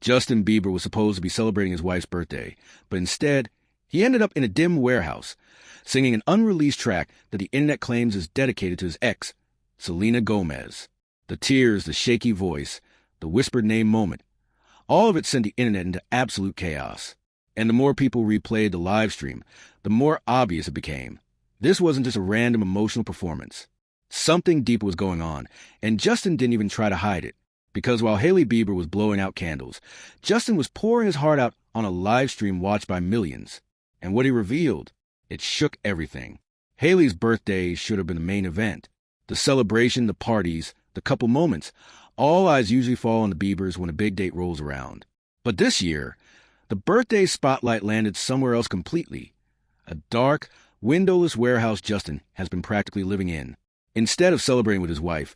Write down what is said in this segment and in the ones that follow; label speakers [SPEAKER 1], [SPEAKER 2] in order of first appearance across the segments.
[SPEAKER 1] Justin Bieber was supposed to be celebrating his wife's birthday, but instead, he ended up in a dim warehouse, singing an unreleased track that the internet claims is dedicated to his ex, Selena Gomez. The tears, the shaky voice, the whispered name moment, all of it sent the internet into absolute chaos. And the more people replayed the live stream, the more obvious it became. This wasn't just a random emotional performance. Something deeper was going on, and Justin didn't even try to hide it. Because while Haley Bieber was blowing out candles, Justin was pouring his heart out on a live stream watched by millions. And what he revealed, it shook everything. Hailey's birthday should have been the main event. The celebration, the parties, the couple moments. All eyes usually fall on the Biebers when a big date rolls around. But this year, the birthday spotlight landed somewhere else completely. A dark, windowless warehouse Justin has been practically living in. Instead of celebrating with his wife,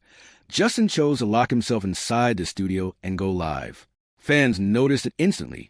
[SPEAKER 1] Justin chose to lock himself inside the studio and go live. Fans noticed it instantly.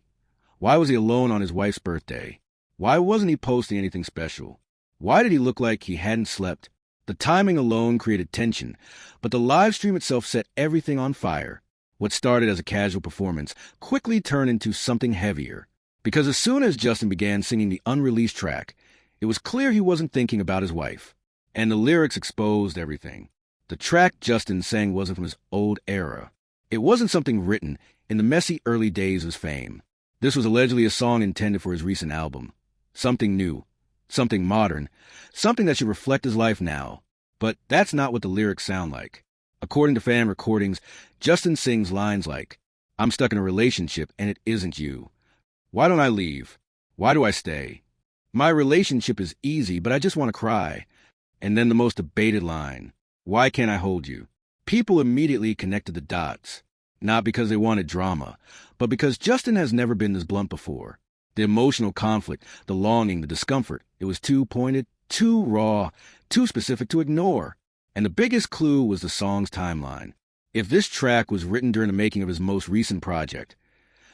[SPEAKER 1] Why was he alone on his wife's birthday? Why wasn't he posting anything special? Why did he look like he hadn't slept? The timing alone created tension, but the live stream itself set everything on fire. What started as a casual performance quickly turned into something heavier. Because as soon as Justin began singing the unreleased track, it was clear he wasn't thinking about his wife. And the lyrics exposed everything. The track Justin sang wasn't from his old era. It wasn't something written in the messy early days of his fame. This was allegedly a song intended for his recent album. Something new, something modern, something that should reflect his life now. But that's not what the lyrics sound like. According to fan recordings, Justin sings lines like, "I'm stuck in a relationship and it isn't you. Why don't I leave? Why do I stay? My relationship is easy, but I just want to cry." And then the most debated line, "Why can't I hold you?" People immediately connected the dots. Not because they wanted drama, but because Justin has never been this blunt before. The emotional conflict, the longing, the discomfort, it was too pointed, too raw, too specific to ignore. And the biggest clue was the song's timeline. If this track was written during the making of his most recent project,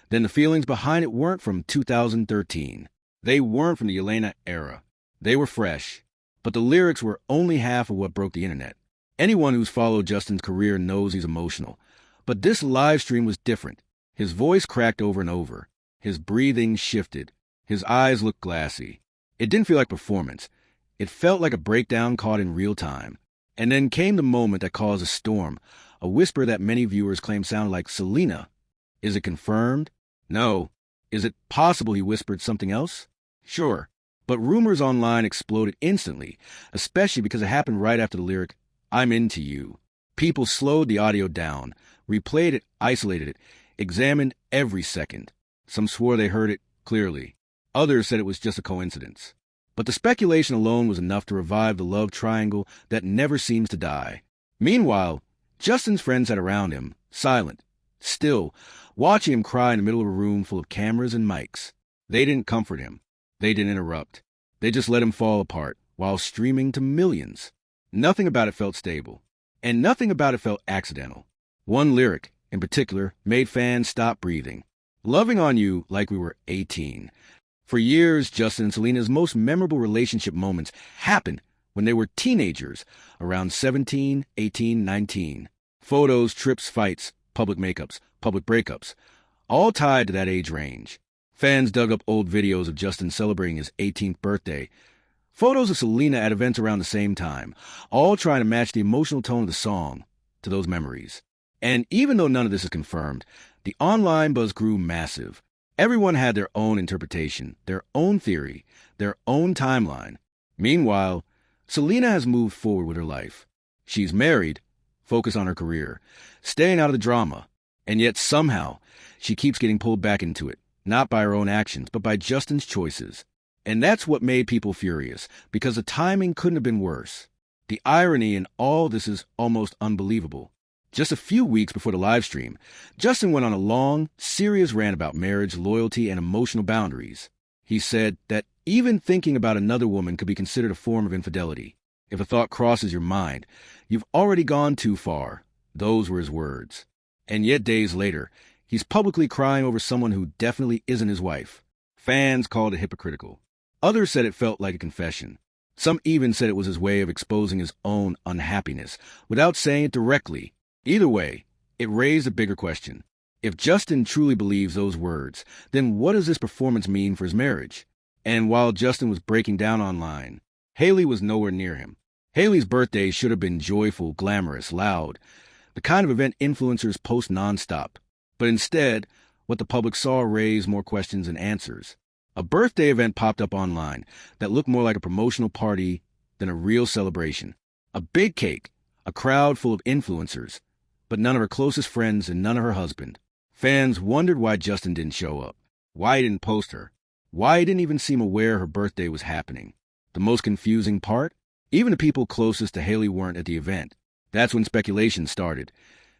[SPEAKER 1] then the feelings behind it weren't from 2013. They weren't from the Jelena era. They were fresh. But the lyrics were only half of what broke the internet. Anyone who's followed Justin's career knows he's emotional. But this live stream was different. His voice cracked over and over. His breathing shifted. His eyes looked glassy. It didn't feel like performance. It felt like a breakdown caught in real time. And then came the moment that caused a storm, a whisper that many viewers claim sounded like Selena. Is it confirmed? No. Is it possible he whispered something else? Sure. But rumors online exploded instantly, especially because it happened right after the lyric, "I'm into you." People slowed the audio down, replayed it, isolated it, examined every second. Some swore they heard it clearly. Others said it was just a coincidence. But the speculation alone was enough to revive the love triangle that never seems to die. Meanwhile, Justin's friends sat around him, silent, still, watching him cry in the middle of a room full of cameras and mics. They didn't comfort him. They didn't interrupt. They just let him fall apart while streaming to millions. Nothing about it felt stable. And nothing about it felt accidental. One lyric, in particular, made fans stop breathing. "Loving on you like we were 18. For years, Justin and Selena's most memorable relationship moments happened when they were teenagers, around 17, 18, 19. Photos, trips, fights, public makeups, public breakups, all tied to that age range. Fans dug up old videos of Justin celebrating his 18th birthday, photos of Selena at events around the same time, all trying to match the emotional tone of the song to those memories. And even though none of this is confirmed, the online buzz grew massive. Everyone had their own interpretation, their own theory, their own timeline. Meanwhile, Selena has moved forward with her life. She's married, focused on her career, staying out of the drama, and yet somehow she keeps getting pulled back into it, not by her own actions, but by Justin's choices. And that's what made people furious, because the timing couldn't have been worse. The irony in all this is almost unbelievable. Just a few weeks before the live stream, Justin went on a long, serious rant about marriage, loyalty, and emotional boundaries. He said that even thinking about another woman could be considered a form of infidelity. If a thought crosses your mind, you've already gone too far. Those were his words. And yet days later, he's publicly crying over someone who definitely isn't his wife. Fans called it hypocritical. Others said it felt like a confession. Some even said it was his way of exposing his own unhappiness, without saying it directly. Either way, it raised a bigger question. If Justin truly believes those words, then what does this performance mean for his marriage? And while Justin was breaking down online, Hailey was nowhere near him. Hailey's birthday should have been joyful, glamorous, loud, the kind of event influencers post nonstop. But instead, what the public saw raised more questions than answers. A birthday event popped up online that looked more like a promotional party than a real celebration. A big cake, a crowd full of influencers, but none of her closest friends and none of her husband. Fans wondered why Justin didn't show up, why he didn't post her, why he didn't even seem aware her birthday was happening. The most confusing part? Even the people closest to Hailey weren't at the event. That's when speculation started.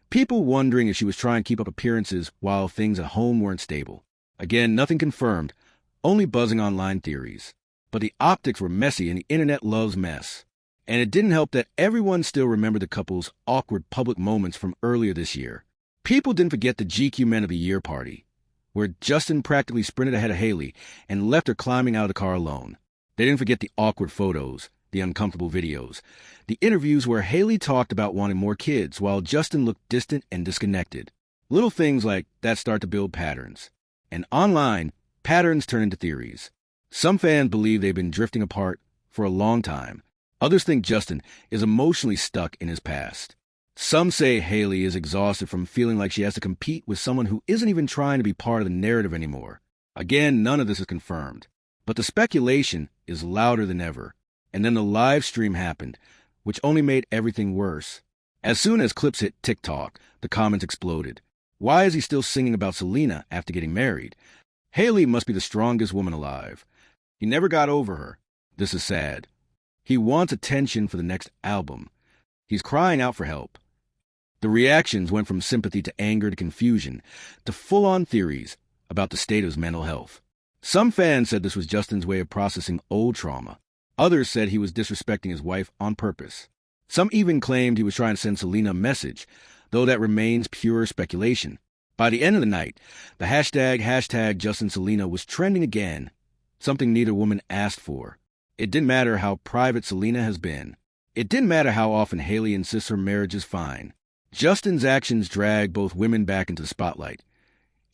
[SPEAKER 1] People wondering if she was trying to keep up appearances while things at home weren't stable. Again, nothing confirmed, only buzzing online theories. But the optics were messy and the internet loves mess. And it didn't help that everyone still remembered the couple's awkward public moments from earlier this year. People didn't forget the GQ Men of the Year party, where Justin practically sprinted ahead of Hailey and left her climbing out of the car alone. They didn't forget the awkward photos, the uncomfortable videos, the interviews where Hailey talked about wanting more kids while Justin looked distant and disconnected. Little things like that start to build patterns. And online, patterns turn into theories. Some fans believe they've been drifting apart for a long time. Others think Justin is emotionally stuck in his past. Some say Hailey is exhausted from feeling like she has to compete with someone who isn't even trying to be part of the narrative anymore. Again, none of this is confirmed. But the speculation is louder than ever. And then the live stream happened, which only made everything worse. As soon as clips hit TikTok, the comments exploded. Why is he still singing about Selena after getting married? Hailey must be the strongest woman alive. He never got over her. This is sad. He wants attention for the next album. He's crying out for help. The reactions went from sympathy to anger to confusion to full-on theories about the state of his mental health. Some fans said this was Justin's way of processing old trauma. Others said he was disrespecting his wife on purpose. Some even claimed he was trying to send Selena a message, though that remains pure speculation. By the end of the night, the hashtag #JustinSelena was trending again, something neither woman asked for. It didn't matter how private Selena has been. It didn't matter how often Hailey insists her marriage is fine. Justin's actions dragged both women back into the spotlight,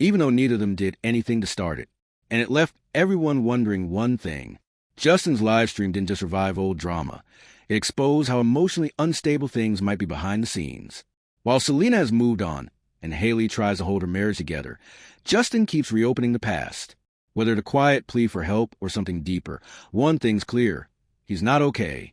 [SPEAKER 1] even though neither of them did anything to start it. And it left everyone wondering one thing. Justin's livestream didn't just revive old drama. It exposed how emotionally unstable things might be behind the scenes. While Selena has moved on, and Hailey tries to hold her marriage together, Justin keeps reopening the past. Whether the quiet plea for help or something deeper, one thing's clear. He's not okay.